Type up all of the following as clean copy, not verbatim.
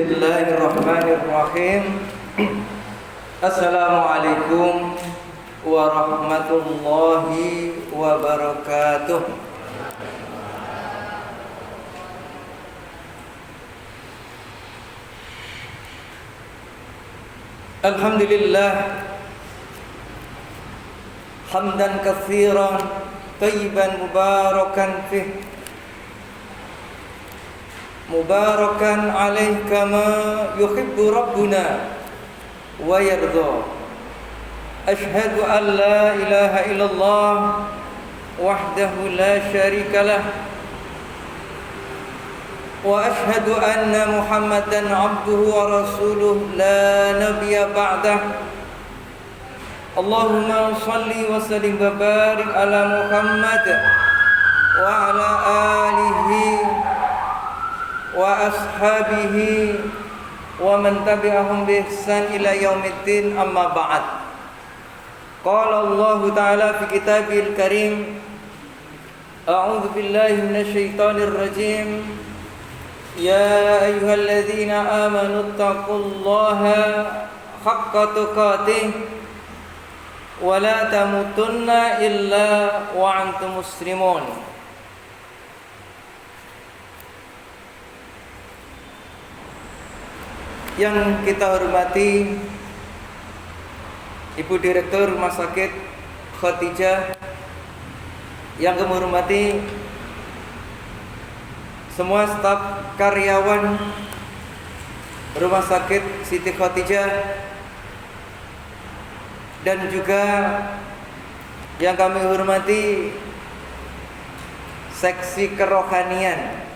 Bismillahirrahmanirrahim. Assalamualaikum warahmatullahi wabarakatuh. Alhamdulillah hamdan katsiran tayyiban mubarakan fih mubarakan alaih kama yuhibbu rabbuna wa yardha. Ashhadu an la ilaha illallah wahdahu la syarika lah wa ashhadu anna muhammadan abduhu wa rasuluh la nabiyya ba'dah. Allahumma salli wa sallim wa barik ala Muhammad wa ala alihi wa ashabihi wa man tabi'ahum bi ihsan ila yaumiddin, amma ba'd. Qala Allah ta'ala fi kitabil karim, a'udzu billahi minasy syaithanir rajim. Ya ayyuhalladzina amanu taqullaha haqqa tuqatih wa la tamutunna illa wa antum muslimun. Yang kita hormati Ibu Direktur Rumah Sakit Khadijah, yang kami hormati semua staf karyawan Rumah Sakit Siti Khadijah, dan juga yang kami hormati seksi kerohanian.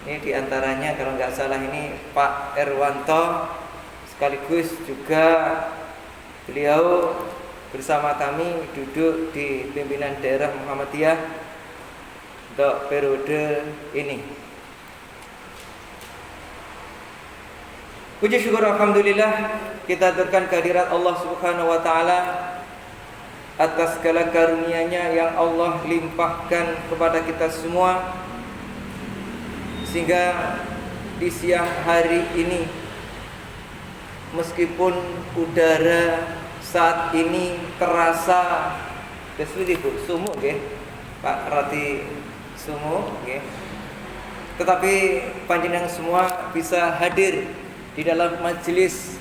Ini diantaranya kalau nggak salah ini Pak Erwanto, sekaligus juga beliau bersama kami duduk di pimpinan daerah Muhammadiyah untuk periode ini. Puji syukur alhamdulillah kita aturkan kehadirat Allah Subhanahu wa taala atas segala karunia-Nya yang Allah limpahkan kepada kita semua, sehingga di siang hari ini meskipun udara saat ini terasa Bu sumuk nggih, Pak Rati sumuk nggih, tetapi panjenengan semua bisa hadir di dalam majelis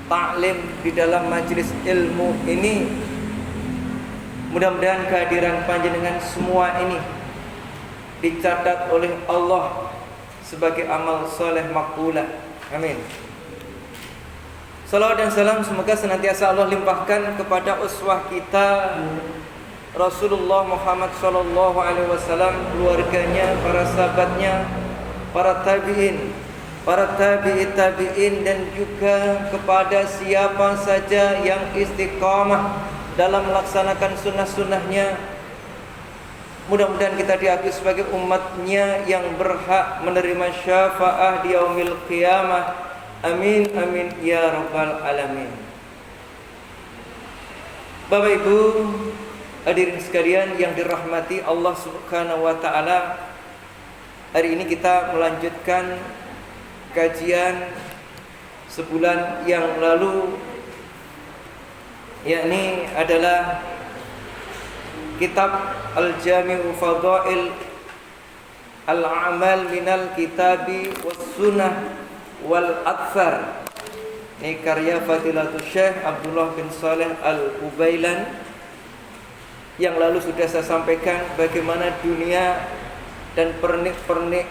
taklim, di dalam majelis ilmu ini. Mudah-mudahan kehadiran panjenengan semua ini dicatat oleh Allah sebagai amal soleh makbulah. Amin. Salawat dan salam semoga senantiasa Allah limpahkan kepada uswah kita Rasulullah Muhammad sallallahu alaihi wasallam, keluarganya, para sahabatnya, para tabi'in, para tabi'it tabi'in, dan juga kepada siapa saja yang istiqamah dalam melaksanakan sunnah-sunnahnya. Mudah-mudahan kita diakui sebagai umatnya yang berhak menerima syafaat di yaumil qiyamah. Amin amin ya rabbal alamin. Bapak Ibu hadirin sekalian yang dirahmati Allah Subhanahu wa taala, hari ini kita melanjutkan kajian sebulan yang lalu, yakni adalah kitab Al-Jami'u Fadail Al-Amal Minal Kitabi Was Sunnah Wal Athar. Ini karya Fadilatul Syekh Abdullah bin Saleh Al-Ubailan. Yang lalu sudah saya sampaikan bagaimana dunia dan pernik-pernik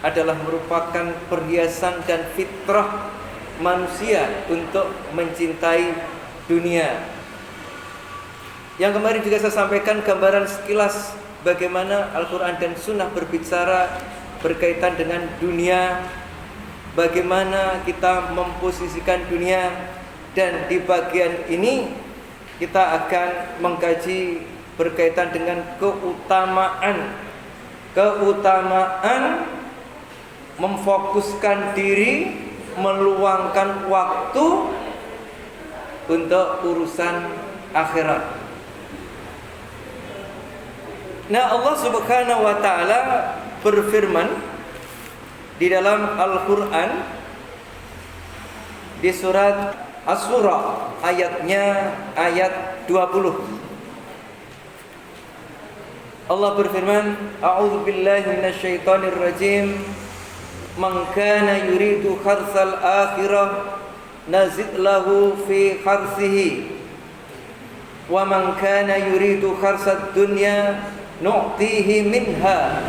adalah merupakan perhiasan dan fitrah manusia untuk mencintai dunia. Yang kemarin juga saya sampaikan gambaran sekilas bagaimana Al-Quran dan Sunnah berbicara berkaitan dengan dunia, bagaimana kita memposisikan dunia, dan di bagian ini kita akan mengkaji berkaitan dengan keutamaan memfokuskan diri, meluangkan waktu untuk urusan akhirat. Nah, Allah Subhanahu wa taala berfirman di dalam Al-Qur'an di surat Asy-Syura ayatnya ayat 20. Allah berfirman, A'udzu billahi minasyaitonir rajim. Man kana yuridu kharsal akhirah nazid lahu fi kharsihi wa man kana yuridu kharsad dunya nu'tihi minha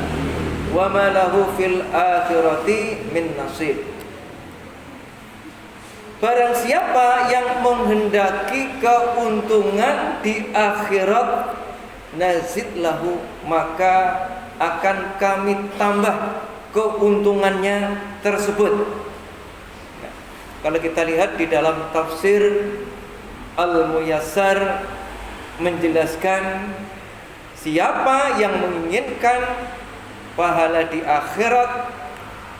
wa ma lahu fil akhirati min nasib. Barang siapa yang menghendaki keuntungan di akhirat, nazid lahu, maka akan kami tambah keuntungannya tersebut. Nah, kalau kita lihat di dalam tafsir Al-Muyassar menjelaskan siapa yang menginginkan pahala di akhirat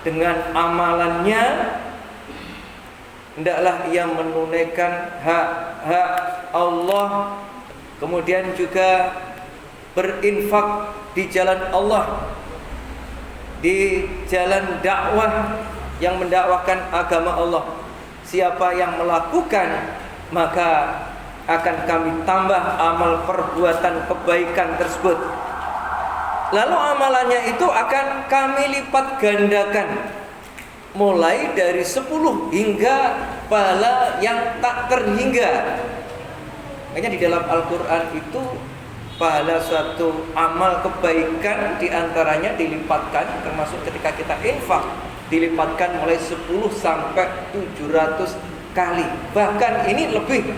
dengan amalannya, hendaklah ia menunaikan hak-hak Allah, kemudian juga berinfak di jalan Allah, di jalan dakwah yang mendakwakan agama Allah. Siapa yang melakukan, maka akan kami tambah amal perbuatan kebaikan tersebut. Lalu amalannya itu akan kami lipat gandakan, mulai dari 10 hingga pahala yang tak terhingga. Makanya di dalam Al-Quran itu pahala suatu amal kebaikan diantaranya dilipatkan, termasuk ketika kita infak, dilipatkan mulai 10 sampai 700 kali. Bahkan ini lebih,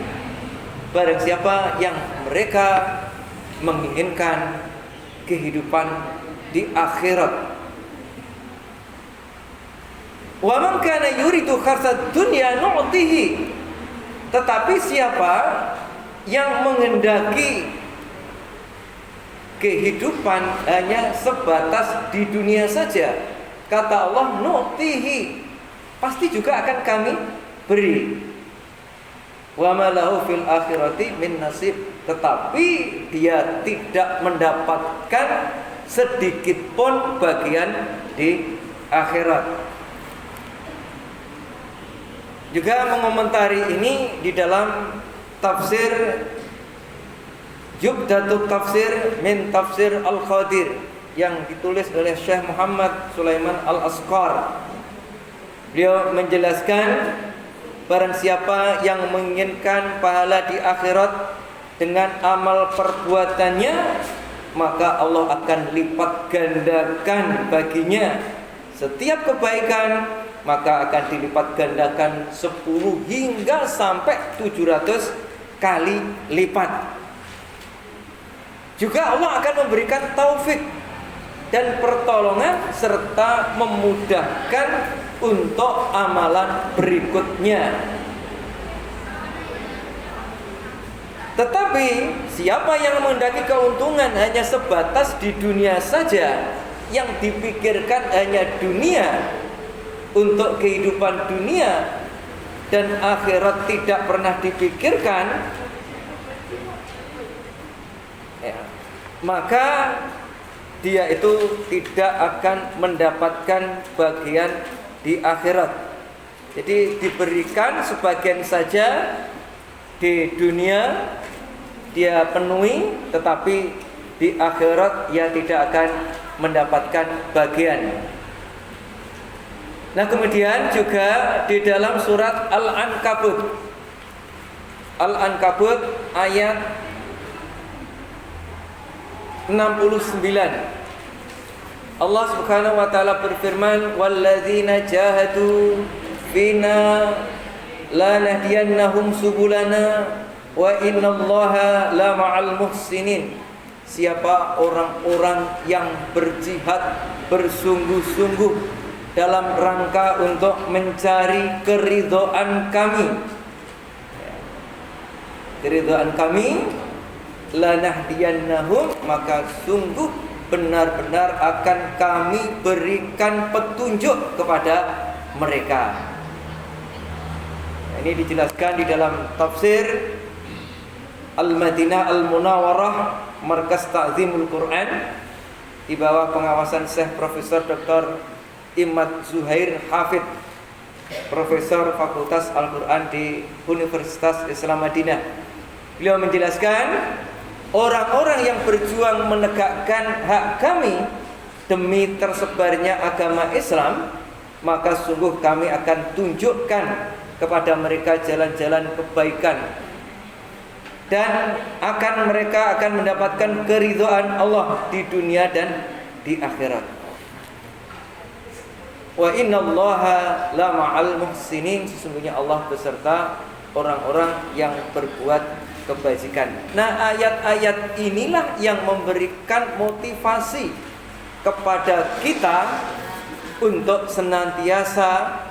barang siapa yang mereka menginginkan kehidupan di akhirat. Wa man kana yuridu kharsad dunya nu'tihi. Tetapi siapa yang menghendaki kehidupan hanya sebatas di dunia saja, kata Allah, nu'tihi, pasti juga akan kami beri. Wa ma lahu fil akhirati min nasib, tetapi dia tidak mendapatkan sedikit pun bagian di akhirat. Juga mengomentari ini di dalam tafsir Jubdatut Tafsir min Tafsir Al-Qadir yang ditulis oleh Syekh Muhammad Sulaiman Al-Asqar. Beliau menjelaskan, barang siapa yang menginginkan pahala di akhirat dengan amal perbuatannya, maka Allah akan lipat gandakan baginya setiap kebaikan, maka akan dilipat gandakan 10 hingga sampai 700 kali lipat. Juga Allah akan memberikan taufik dan pertolongan serta memudahkan untuk amalan berikutnya. Tetapi siapa yang menghendaki keuntungan hanya sebatas di dunia saja, yang dipikirkan hanya dunia, untuk kehidupan dunia, dan akhirat tidak pernah dipikirkan, ya, maka dia itu tidak akan mendapatkan bagian di akhirat. Jadi diberikan sebagian saja di dunia, dia penuhi, tetapi di akhirat ia tidak akan mendapatkan bagian. Nah, kemudian juga di dalam surat Al-Ankabut, Al-Ankabut ayat 69, Allah Subhanahu wa taala berfirman, walladzina jahadu fina lanahdiyannahum subulana wa innallaha la ma'al muhsinin. Siapa orang-orang yang berjihad bersungguh-sungguh dalam rangka untuk mencari keridhaan kami, keridhaan kami, lanahdiyannahum, maka sungguh benar-benar akan kami berikan petunjuk kepada mereka. Ini dijelaskan di dalam tafsir Al-Madinah Al-Munawwarah Markas Ta'zimul Quran di bawah pengawasan Syekh Profesor Dr. Imad Zuhair Hafid, Profesor Fakultas Al-Quran di Universitas Islam Madinah. Beliau menjelaskan, orang-orang yang berjuang menegakkan hak kami demi tersebarnya agama Islam, maka sungguh kami akan tunjukkan kepada mereka jalan-jalan kebaikan, dan mereka akan mendapatkan keridhaan Allah di dunia dan di akhirat. Wa innallaha la ma'al muhsinin, sesungguhnya Allah beserta orang-orang yang berbuat kebajikan. Nah, ayat-ayat inilah yang memberikan motivasi kepada kita untuk senantiasa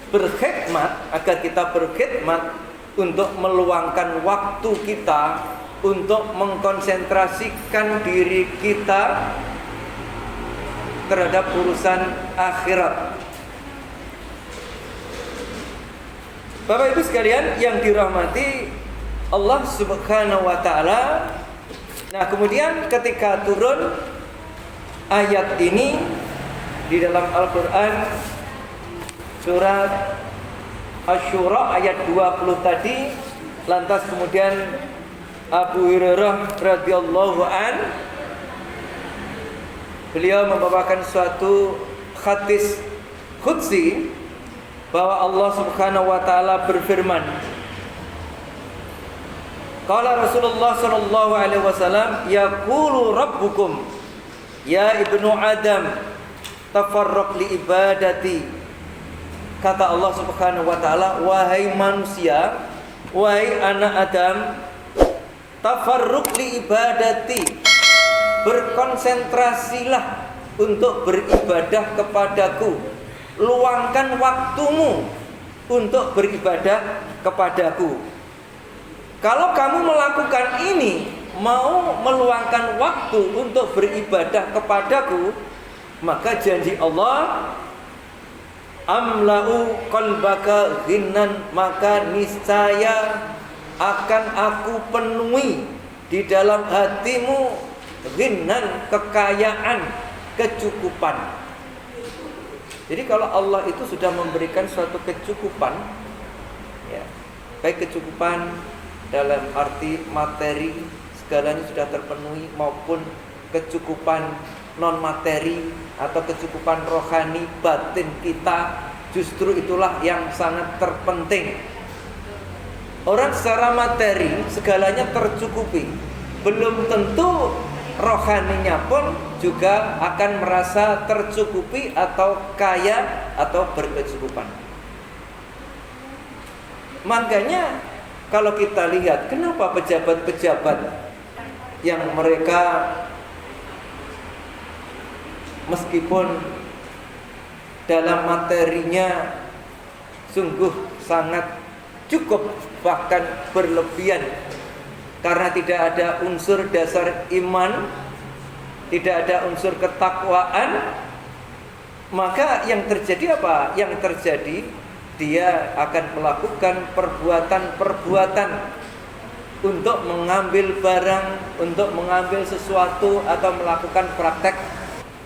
berkhidmat, agar kita berkhidmat untuk meluangkan waktu kita untuk mengkonsentrasikan diri kita terhadap urusan akhirat. Bapak Ibu sekalian yang dirahmati Allah Subhanahu wa taala. Nah, kemudian ketika turun ayat ini di dalam Al-Qur'an surat Asy-Syura ayat 20 tadi, lantas kemudian Abu Hurairah radhiyallahu an, beliau membawakan suatu hadis qudsi bahwa Allah Subhanahu wa taala berfirman, qala Rasulullah sallallahu alaihi wasallam, yaqulu rabbukum ya ibnu Adam tafarraq li ibadati. Kata Allah Subhanahu wa taala, wahai manusia, wahai anak Adam, tafarruq li ibadati, berkonsentrasilah untuk beribadah kepadaku. Luangkan waktumu untuk beribadah kepadaku. Kalau kamu melakukan ini, mau meluangkan waktu untuk beribadah kepadaku, maka janji Allah, amla'u qalbaka ghinnan, maka niscaya akan aku penuhi di dalam hatimu ghinnan, kekayaan, kecukupan. Jadi kalau Allah itu sudah memberikan suatu kecukupan, ya, baik kecukupan dalam arti materi segalanya sudah terpenuhi, maupun kecukupan non materi atau kecukupan rohani batin kita, justru itulah yang sangat terpenting. Orang secara materi segalanya tercukupi, belum tentu rohaninya pun juga akan merasa tercukupi atau kaya atau berkecukupan. Makanya kalau kita lihat kenapa pejabat-pejabat yang mereka meskipun dalam materinya sungguh sangat cukup, bahkan berlebihan, karena tidak ada unsur dasar iman, tidak ada unsur ketakwaan, maka yang terjadi apa? Yang terjadi dia akan melakukan perbuatan-perbuatan untuk mengambil barang, untuk mengambil sesuatu, atau melakukan praktek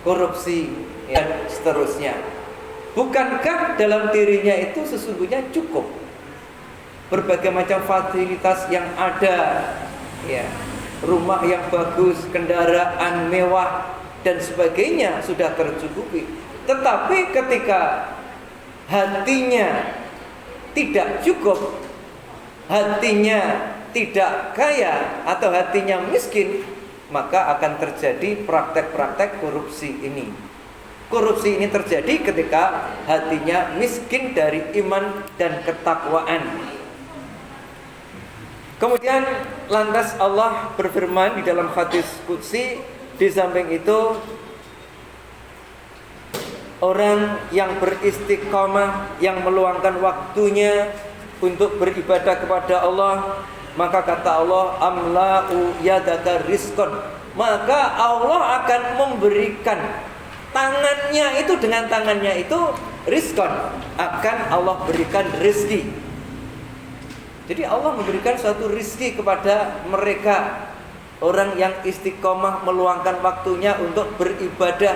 korupsi dan seterusnya. Bukankah dalam dirinya itu sesungguhnya cukup? Berbagai macam fasilitas yang ada, ya, rumah yang bagus, kendaraan mewah dan sebagainya sudah tercukupi. Tetapi ketika hatinya tidak cukup, hatinya tidak kaya atau hatinya miskin, maka akan terjadi praktek-praktek korupsi ini. Korupsi ini terjadi ketika hatinya miskin dari iman dan ketakwaan. Kemudian lantas Allah berfirman di dalam hadis qudsi, di samping itu orang yang beristiqamah, yang meluangkan waktunya untuk beribadah kepada Allah, maka kata Allah, amla'u yadaka rizqan, maka Allah akan memberikan tangannya itu, dengan tangannya itu rizqan, akan Allah berikan rezeki. Jadi Allah memberikan suatu rizki kepada mereka, orang yang istiqomah meluangkan waktunya untuk beribadah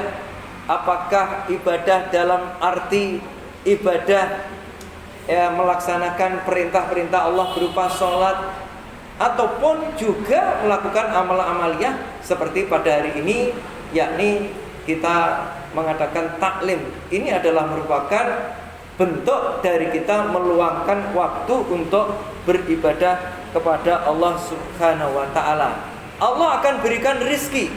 Apakah ibadah dalam arti ibadah melaksanakan perintah-perintah Allah berupa sholat, ataupun juga melakukan amal-amaliyah seperti pada hari ini, yakni kita mengadakan taklim. Ini adalah merupakan bentuk dari kita meluangkan waktu untuk beribadah kepada Allah Subhanahu wa ta'ala. Allah akan berikan rizki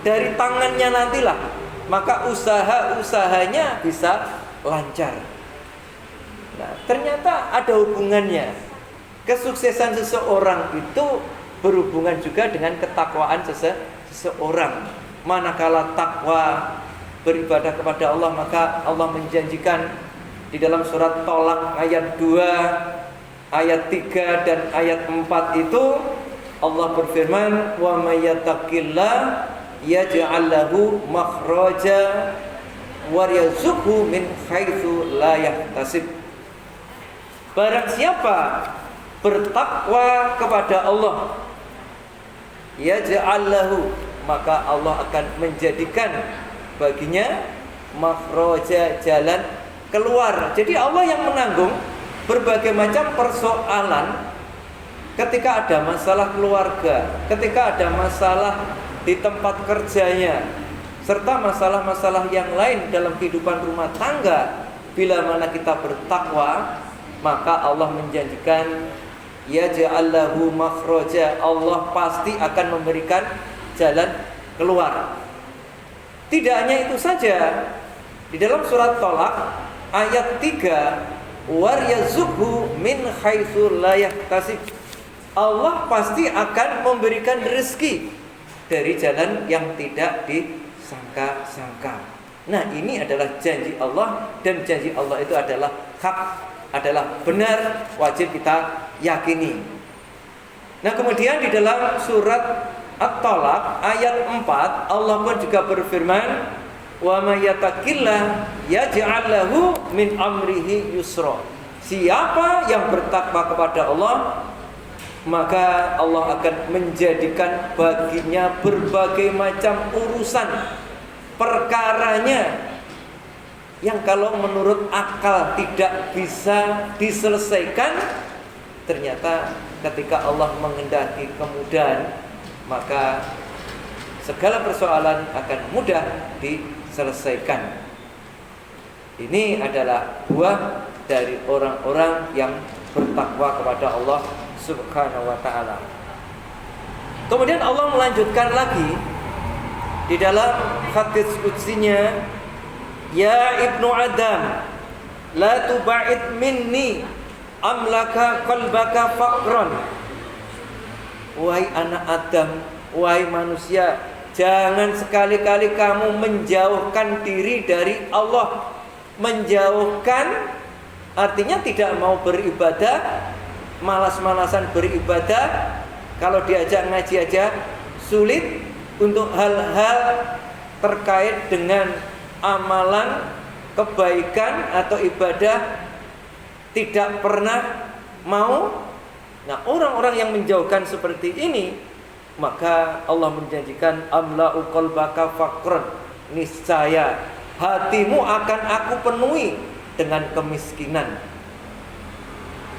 dari tangannya nantilah, maka usaha-usahanya bisa lancar. Nah, ternyata ada hubungannya. Kesuksesan seseorang itu berhubungan juga dengan ketakwaan seseorang. Manakala takwa beribadah kepada Allah, maka Allah menjanjikan di dalam surat Tolak ayat 2, ayat 3 dan ayat 4 itu Allah berfirman, "Wa may yattaqillah yaj'al lahu makhraja wa yarzuqhu min haitsu la yahtasib." Barang siapa bertakwa kepada Allah, yaj'al lahu, maka Allah akan menjadikan baginya makhraja, jalan keluar. Jadi Allah yang menanggung berbagai macam persoalan ketika ada masalah keluarga, ketika ada masalah di tempat kerjanya, serta masalah-masalah yang lain dalam kehidupan rumah tangga. Bila mana kita bertakwa, maka Allah menjanjikan yaj'al lahu makhraja, Allah pasti akan memberikan jalan keluar. Tidak hanya itu saja, di dalam surat Tolak ayat 3, waryazuqhu min haitsu la yahtasib, Allah pasti akan memberikan rezeki dari jalan yang tidak disangka-sangka. Nah, ini adalah janji Allah, dan janji Allah itu adalah hak, adalah benar, wajib kita yakini. Nah, kemudian di dalam surat At-Talaq ayat 4 Allah pun juga berfirman, "Wa may yattaqillah yaj'al lahu min amrihi yusra." Siapa yang bertakwa kepada Allah, maka Allah akan menjadikan baginya berbagai macam urusan perkaranya yang kalau menurut akal tidak bisa diselesaikan, ternyata ketika Allah menghendaki kemudahan, maka segala persoalan akan mudah diselesaikan. Ini adalah buah dari orang-orang yang bertakwa kepada Allah Subhanahu wa ta'ala. Kemudian Allah melanjutkan lagi di dalam hadis qudsinya, "Ya ibnu Adam, la tuba'id minni amlaka qalbaka faqran." Wahai anak Adam, wahai manusia, jangan sekali-kali kamu menjauhkan diri dari Allah. Menjauhkan artinya tidak mau beribadah, malas-malasan beribadah. Kalau diajak ngaji aja sulit. Untuk hal-hal terkait dengan amalan kebaikan atau ibadah tidak pernah mau. Nah, orang-orang yang menjauhkan seperti ini, maka Allah menjanjikan amla'u qalbaka faqran, niscaya hatimu akan aku penuhi dengan kemiskinan.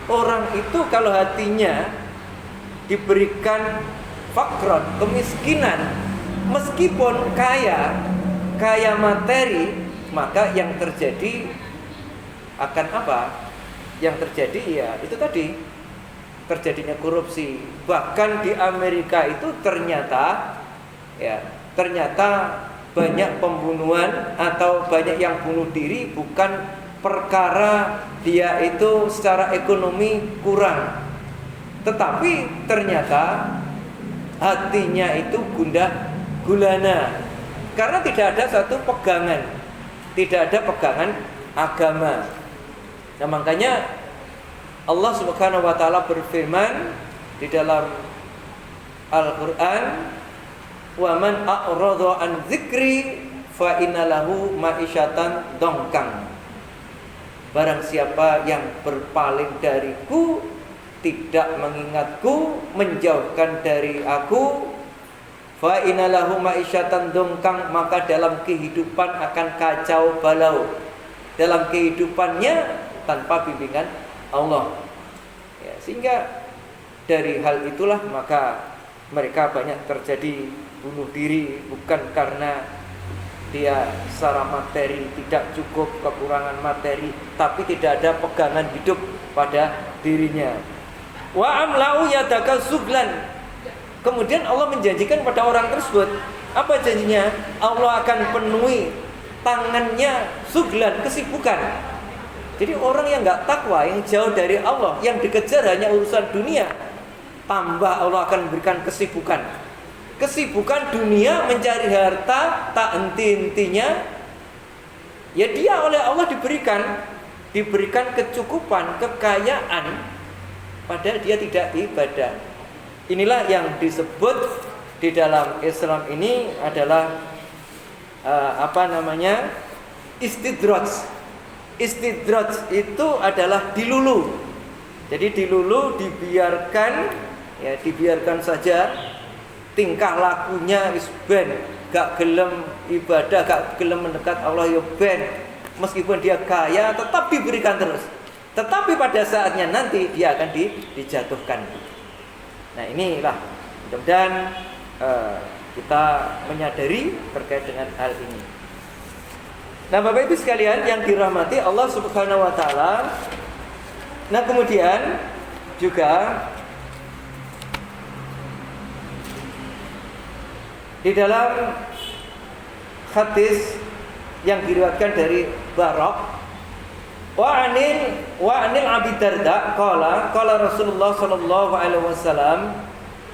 Orang itu kalau hatinya diberikan faqran, kemiskinan, meskipun kaya materi, maka yang terjadi akan apa? Yang terjadi ya itu tadi, terjadinya korupsi. Bahkan di Amerika itu ternyata banyak pembunuhan atau banyak yang bunuh diri bukan perkara dia itu secara ekonomi kurang, tetapi ternyata hatinya itu gundah gulana, karena tidak ada satu pegangan, tidak ada pegangan agama. Nah, makanya Allah Subhanahu wa ta'ala berfirman di dalam Al-Quran, "Wa man a'rada an dzikri fa inna lahu ma'isyatan dongkang." Barang siapa yang berpaling dariku, tidak mengingatku, menjauhkan dari aku, fa inalahu ma'isyatan dongkang, maka dalam kehidupan akan kacau balau, dalam kehidupannya tanpa bimbingan Allah. Ya, sehingga dari hal itulah maka mereka banyak terjadi bunuh diri, bukan karena dia secara materi tidak cukup, kekurangan materi, tapi tidak ada pegangan hidup pada dirinya. Wa amlau yadaka zuglan. Kemudian Allah menjanjikan pada orang tersebut, apa janjinya? Allah akan penuhi tangannya zuglan, kesibukan. Jadi orang yang enggak takwa, yang jauh dari Allah, yang dikejar hanya urusan dunia, tambah Allah akan memberikan kesibukan. Kesibukan dunia mencari harta tak henti-hentinya. Ya dia oleh Allah diberikan kecukupan, kekayaan, padahal dia tidak ibadah. Inilah yang disebut di dalam Islam ini adalah istidraj. Istidraj itu adalah dilulu. Jadi dilulu, dibiarkan saja tingkah lakunya isben, gak gelem ibadah, gak gelem mendekat Allah ya ben. Meskipun dia kaya tetap diberikan terus. Tetapi pada saatnya nanti dia akan dijatuhkan. Nah inilah mudah-mudahan kita menyadari terkait dengan hal ini. Nah Bapak Ibu sekalian yang dirahmati Allah Subhanahu wa taala. Nah kemudian juga di dalam hadis yang diriwayatkan dari Barak wa anil Abi Darda qala Rasulullah sallallahu alaihi wasallam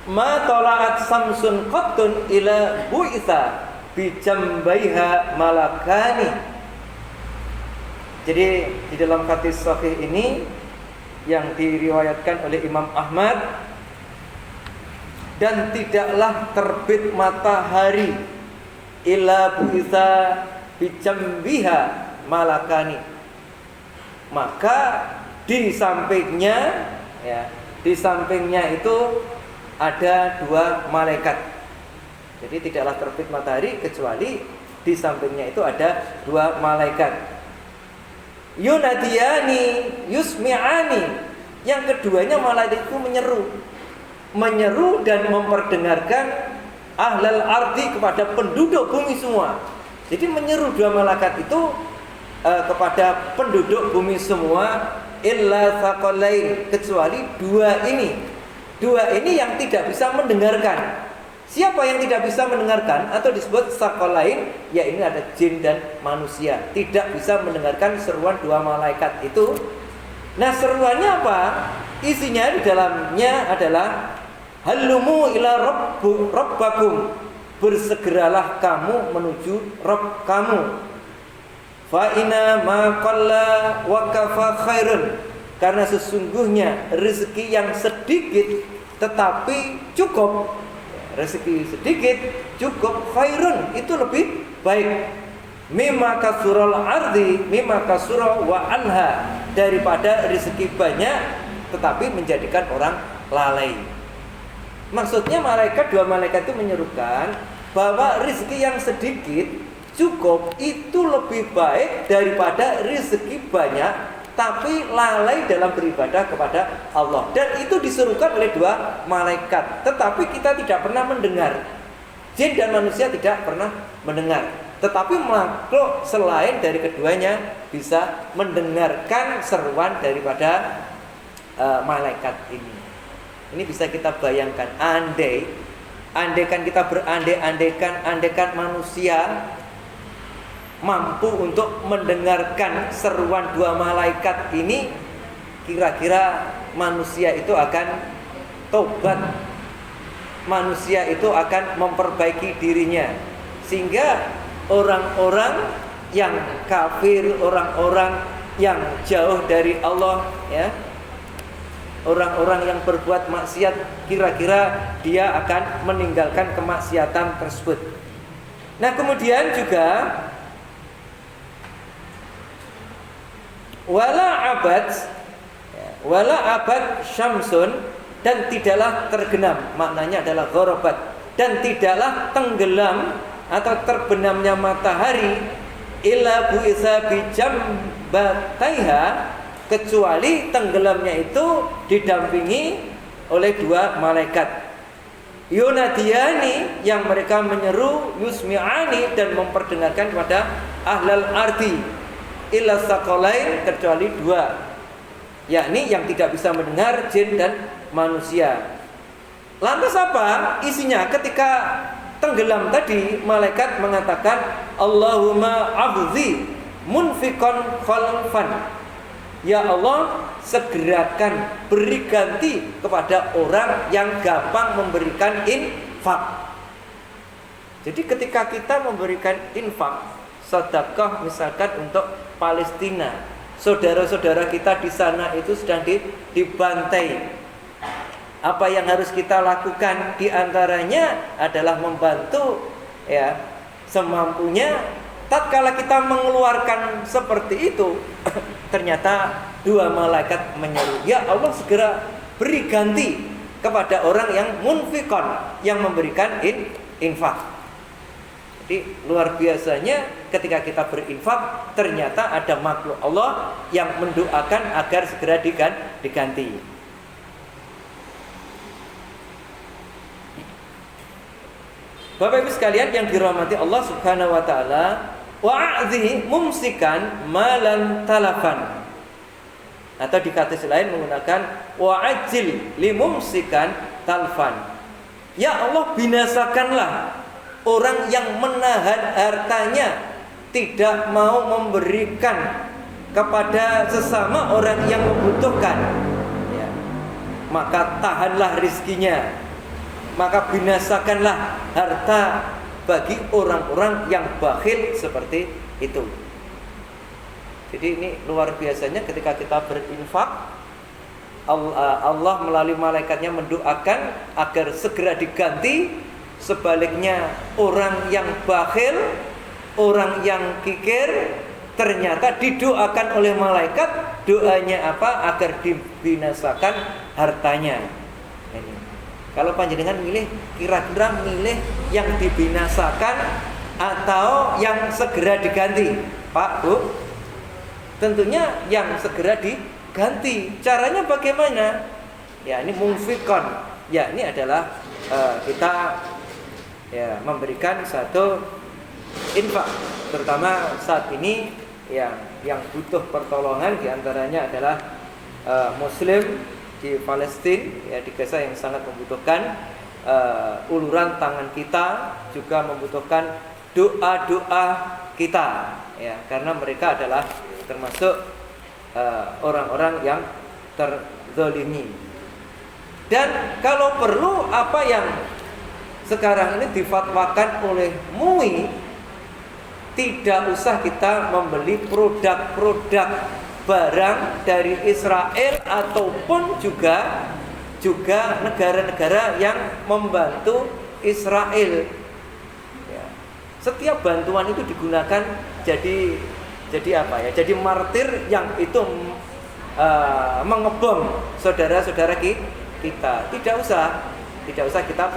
ma tala'at samsun qattun ila bu'itha bi jambaiha malakani. Jadi di dalam hadis sahih ini yang diriwayatkan oleh Imam Ahmad, dan tidaklah terbit matahari ila bu'itha bi jambiha malakani, maka di sampingnya itu ada dua malaikat. Jadi tidaklah terbit matahari kecuali di sampingnya itu ada dua malaikat. Yunadiyani yusmi'ani. Yang keduanya malaikat itu menyeru dan memperdengarkan ahlal ardi, kepada penduduk bumi semua. Jadi menyeru dua malaikat itu kepada penduduk bumi semua, illa thaqalain, kecuali dua ini yang tidak bisa mendengarkan. Siapa yang tidak bisa mendengarkan atau disebut thaqalain? Ya ini ada jin dan manusia, tidak bisa mendengarkan seruan dua malaikat itu. Nah seruannya apa? Isinya di dalamnya adalah hallumu ila rabbakum, bersegeralah kamu menuju Rabb kamu. Fa inna ma qalla wa kafa khairun, karena sesungguhnya rezeki yang sedikit tetapi cukup, rezeki sedikit cukup, khairun itu lebih baik, mimma kasural ardi mimma kasura wa anha, daripada rezeki banyak tetapi menjadikan orang lalai. Maksudnya dua malaikat itu menyerukan bahwa rezeki yang sedikit cukup itu lebih baik daripada rezeki banyak tapi lalai dalam beribadah kepada Allah. Dan itu disuruhkan oleh dua malaikat. Tetapi kita tidak pernah mendengar. Jin dan manusia tidak pernah mendengar. Tetapi makhluk selain dari keduanya bisa mendengarkan seruan daripada malaikat ini. Ini bisa kita bayangkan. Andaikan kita andaikan manusia mampu untuk mendengarkan seruan dua malaikat ini, kira-kira manusia itu akan tobat, manusia itu akan memperbaiki dirinya, sehingga orang-orang yang kafir, orang-orang yang jauh dari Allah, ya, orang-orang yang berbuat maksiat, kira-kira dia akan meninggalkan kemaksiatan tersebut. Nah kemudian juga wala abad syamsun, dan tidaklah tergenam, maknanya adalah gharabat, dan tidaklah tenggelam atau terbenamnya matahari illa bu'itsa bi jambataiha, kecuali tenggelamnya itu didampingi oleh dua malaikat yunadiyani, yang mereka menyeru, yusmi'ani, dan memperdengarkan kepada ahlal ardi illa saqalain, kecuali dua, yakni yang tidak bisa mendengar, jin dan manusia. Lantas apa isinya? Ketika tenggelam tadi, malaikat mengatakan, Allahumma abzi munfikon khalfan, ya Allah, segerakan beri ganti kepada orang yang gampang memberikan infak. Jadi ketika kita memberikan infak, sedekah misalkan untuk Palestina, saudara-saudara kita di sana itu sedang dibantai. Apa yang harus kita lakukan? Di antaranya adalah membantu ya semampunya. Tatkala kita mengeluarkan seperti itu, ternyata dua malaikat menyeru, ya Allah, segera beri ganti kepada orang yang munfikon, yang memberikan infak. Jadi luar biasanya ketika kita berinfak, ternyata ada makhluk Allah yang mendoakan agar segera diganti. Bapak Ibu sekalian yang dirahmati Allah Subhanahu wa taala, wa'adhi mumsikan malan talafan, atau di kata lain menggunakan wa'ajil limumsikan talfan. Ya Allah, binasakanlah orang yang menahan hartanya, tidak mau memberikan kepada sesama orang yang membutuhkan, ya. Maka tahanlah rizkinya, maka binasakanlah harta bagi orang-orang yang bakhil seperti itu. Jadi ini luar biasanya ketika kita berinfak, Allah melalui malaikatnya mendoakan agar segera diganti. Sebaliknya orang yang bakhil, orang yang kikir, ternyata didoakan oleh malaikat. Doanya apa? Agar dibinasakan hartanya. Ini. Kalau panjenengan milih, kira-kira milih yang dibinasakan atau yang segera diganti, Pak, Bu? Tentunya yang segera diganti. Caranya bagaimana? Ya, ini mungfikon. Ya, ini adalah kita ya memberikan satu infak, terutama saat ini yang butuh pertolongan diantaranya adalah Muslim di Palestina, ya, di Gaza, yang sangat membutuhkan uluran tangan kita, juga membutuhkan doa-doa kita, ya, karena mereka adalah termasuk orang-orang yang terzalimi. Dan kalau perlu, apa yang sekarang ini difatwakan oleh MUI, tidak usah kita membeli produk-produk barang dari Israel ataupun juga negara-negara yang membantu Israel. Ya. Setiap bantuan itu digunakan jadi apa ya? Jadi martir yang itu mengebom saudara-saudara kita. Tidak usah kita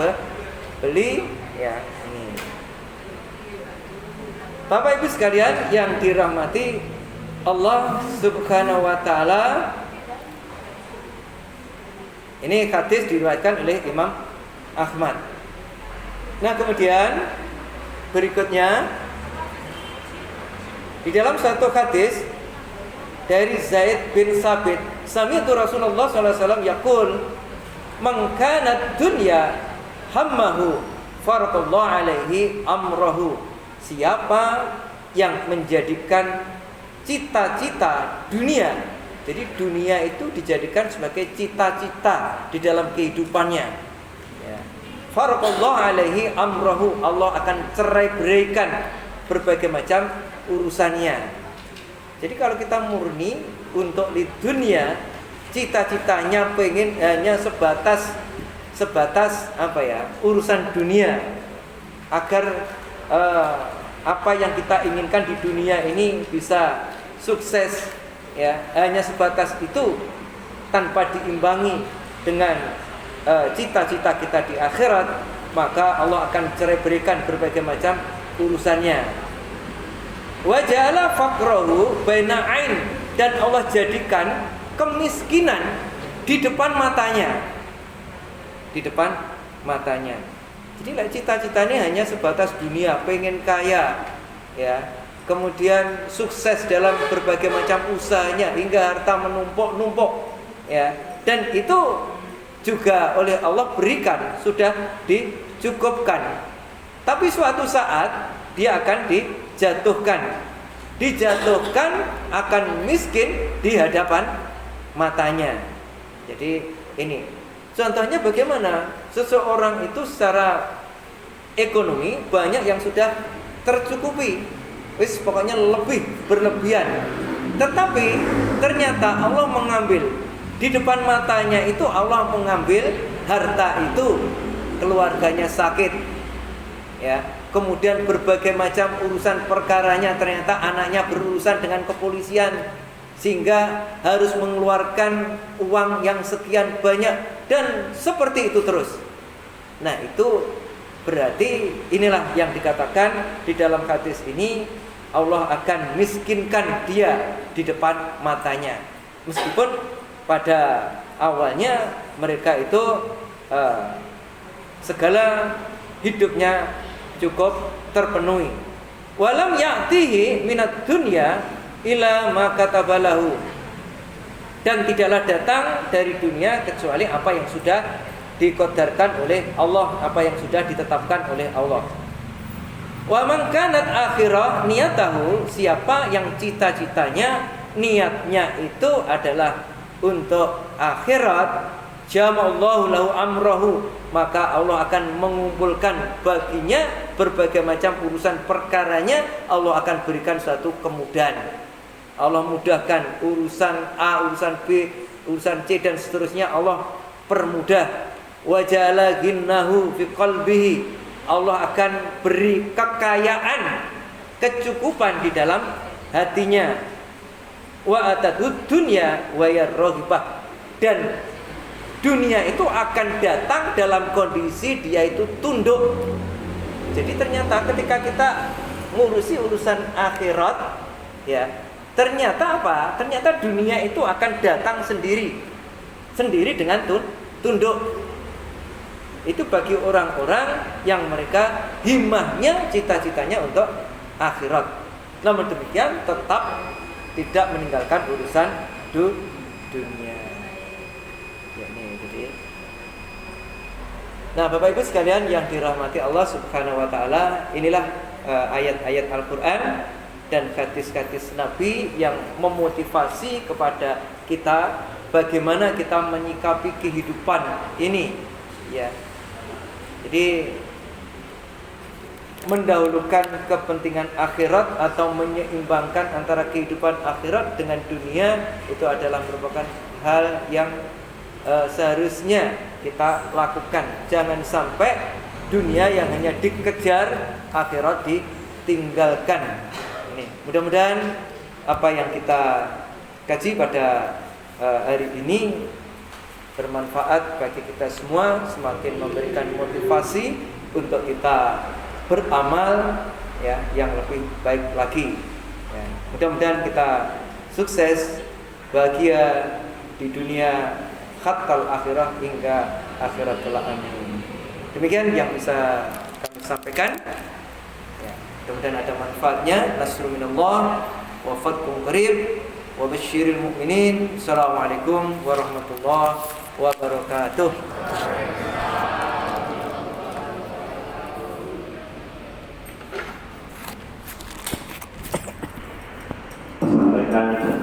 beli, ya. Ini. Bapak Ibu sekalian yang dirahmati Allah Subhanahu wa taala, ini hadis diriwayatkan oleh Imam Ahmad. Nah, kemudian berikutnya di dalam satu hadis dari Zaid bin Sabit, sami'tu Rasulullah sallallahu alaihi wasallam yaqul, "Man kanat dunya hammahu faradallahu alaihi amrahu." Siapa yang menjadikan cita-cita dunia, jadi dunia itu dijadikan sebagai cita-cita di dalam kehidupannya, ya. Faradallahu alaihi amrahu, Allah akan cerai-beraikan berbagai macam urusannya. Jadi kalau kita murni untuk di dunia, cita-citanya pengen hanya sebatas apa ya, urusan dunia, agar apa yang kita inginkan di dunia ini bisa sukses, ya, hanya sebatas itu tanpa diimbangi dengan cita-cita kita di akhirat, maka Allah akan cerai berikan berbagai macam urusannya. Wa ja'ala faqrahu baina ain, dan Allah jadikan kemiskinan di depan matanya. Di depan matanya. Jadi cita-citanya hanya sebatas dunia, pengen kaya, ya. Kemudian sukses dalam berbagai macam usahanya hingga harta menumpuk-numpuk, ya. Dan itu juga oleh Allah berikan, sudah dicukupkan. Tapi suatu saat dia akan dijatuhkan. Dijatuhkan akan miskin di hadapan matanya. Jadi ini contohnya bagaimana seseorang itu secara ekonomi banyak yang sudah tercukupi, pokoknya lebih berlebihan. Tetapi ternyata Allah mengambil di depan matanya itu, Allah mengambil harta itu, keluarganya sakit, ya. Kemudian berbagai macam urusan perkaranya, ternyata anaknya berurusan dengan kepolisian, sehingga harus mengeluarkan uang yang sekian banyak, dan seperti itu terus. Nah, itu berarti inilah yang dikatakan di dalam hadis ini, Allah akan miskinkan dia di depan matanya. Meskipun pada awalnya mereka itu segala hidupnya cukup terpenuhi. Walam ya'tihi minad dunya ila ma katabalahu, dan tidaklah datang dari dunia kecuali apa yang sudah dikodarkan oleh Allah, apa yang sudah ditetapkan oleh Allah. Wa man kanat akhirah niyatahu, siapa yang cita-citanya, niatnya itu adalah untuk akhirat, jama'allahu lahu amrahu, maka Allah akan mengumpulkan baginya berbagai macam urusan perkaranya. Allah akan berikan suatu kemudahan. Allah mudahkan urusan A, urusan B, urusan C, dan seterusnya Allah permudah. Wa ja'ala ghinahu fi qalbihi, Allah akan beri kekayaan, kecukupan di dalam hatinya. Wa atadud dunya wa yarghibah, dan dunia itu akan datang dalam kondisi dia itu tunduk. Jadi ternyata ketika kita ngurusi urusan akhirat, ya, ternyata apa? Ternyata dunia itu akan datang sendiri dengan tunduk. Itu bagi orang-orang yang mereka himmahnya, cita-citanya untuk akhirat. Namun demikian tetap tidak meninggalkan urusan dunia. Nah, Bapak Ibu sekalian yang dirahmati Allah Subhanahu wa taala, inilah ayat-ayat Al-Qur'an dan hadis-hadis Nabi yang memotivasi kepada kita bagaimana kita menyikapi kehidupan ini, ya. Jadi mendahulukan kepentingan akhirat atau menyeimbangkan antara kehidupan akhirat dengan dunia itu adalah merupakan hal yang seharusnya kita lakukan. Jangan sampai dunia yang hanya dikejar, akhirat ditinggalkan. Ini mudah-mudahan apa yang kita kaji pada hari ini bermanfaat bagi kita semua, semakin memberikan motivasi untuk kita beramal, ya, yang lebih baik lagi, ya. Mudah-mudahan kita sukses, bahagia di dunia, khatal akhirah hingga akhirat kelak. Amin. Demikian yang bisa kami sampaikan, ya, mudah-mudahan ada manfaatnya. Nasrul minallah wa fathun qarib wa basyiril mu'minin. Assalamualaikum warahmatullahi wabarakatuh. Sampaikan